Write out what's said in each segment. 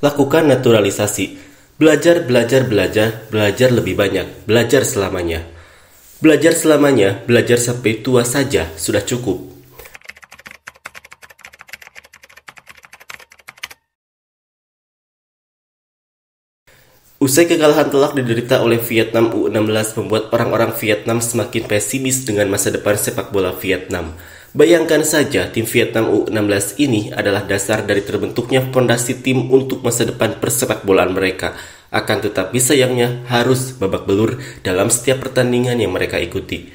Lakukan naturalisasi. Belajar, belajar, belajar, belajar lebih banyak, belajar selamanya. Belajar selamanya, belajar sampai tua saja sudah cukup. Usai kekalahan telak diderita oleh Vietnam U16 membuat orang-orang Vietnam semakin pesimis dengan masa depan sepak bola Vietnam. Bayangkan saja, tim Vietnam U16 ini adalah dasar dari terbentuknya fondasi tim untuk masa depan persepak bolaan mereka. Akan tetapi sayangnya harus babak belur dalam setiap pertandingan yang mereka ikuti.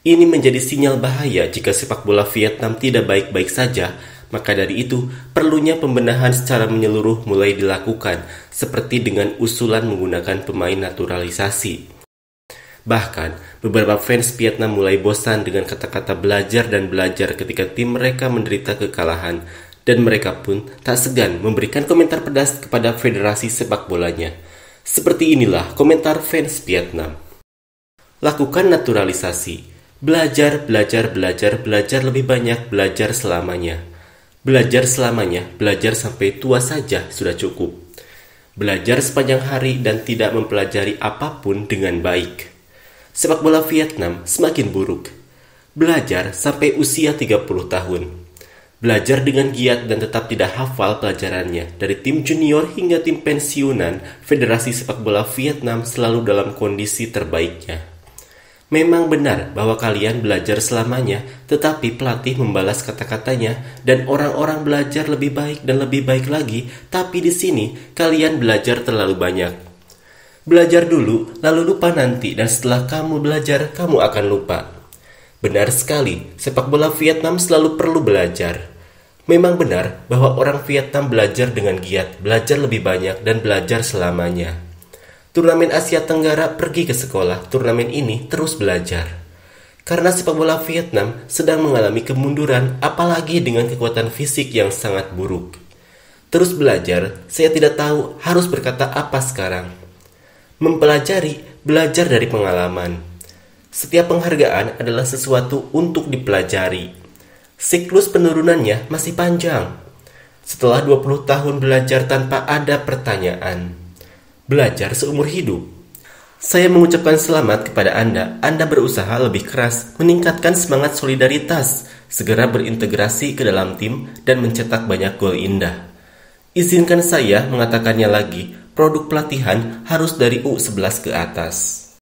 Ini menjadi sinyal bahaya jika sepak bola Vietnam tidak baik-baik saja. Maka dari itu, perlunya pembenahan secara menyeluruh mulai dilakukan, seperti dengan usulan menggunakan pemain naturalisasi. Bahkan, beberapa fans Vietnam mulai bosan dengan kata-kata belajar dan belajar ketika tim mereka menderita kekalahan, dan mereka pun tak segan memberikan komentar pedas kepada federasi sepak bolanya. Seperti inilah komentar fans Vietnam. Lakukan naturalisasi. Belajar, belajar, belajar, belajar lebih banyak, belajar selamanya. Belajar selamanya, belajar sampai tua saja sudah cukup. Belajar sepanjang hari dan tidak mempelajari apapun dengan baik. Sepak bola Vietnam semakin buruk. Belajar sampai usia 30 tahun. Belajar dengan giat dan tetap tidak hafal pelajarannya. Dari tim junior hingga tim pensiunan, Federasi Sepak Bola Vietnam selalu dalam kondisi terbaiknya. Memang benar bahwa kalian belajar selamanya, tetapi pelatih membalas kata-katanya dan orang-orang belajar lebih baik dan lebih baik lagi, tapi di sini kalian belajar terlalu banyak. Belajar dulu, lalu lupa nanti, dan setelah kamu belajar, kamu akan lupa. Benar sekali, sepak bola Vietnam selalu perlu belajar. Memang benar bahwa orang Vietnam belajar dengan giat, belajar lebih banyak, dan belajar selamanya. Turnamen Asia Tenggara pergi ke sekolah, turnamen ini terus belajar. Karena sepak bola Vietnam sedang mengalami kemunduran, apalagi dengan kekuatan fisik yang sangat buruk. Terus belajar, saya tidak tahu harus berkata apa sekarang. Mempelajari, belajar dari pengalaman. Setiap penghargaan adalah sesuatu untuk dipelajari. Siklus penurunannya masih panjang. Setelah 20 tahun belajar tanpa ada pertanyaan. Belajar seumur hidup. Saya mengucapkan selamat kepada Anda. Anda berusaha lebih keras, meningkatkan semangat solidaritas, segera berintegrasi ke dalam tim, dan mencetak banyak gol indah. Izinkan saya mengatakannya lagi, produk pelatihan harus dari U11 ke atas.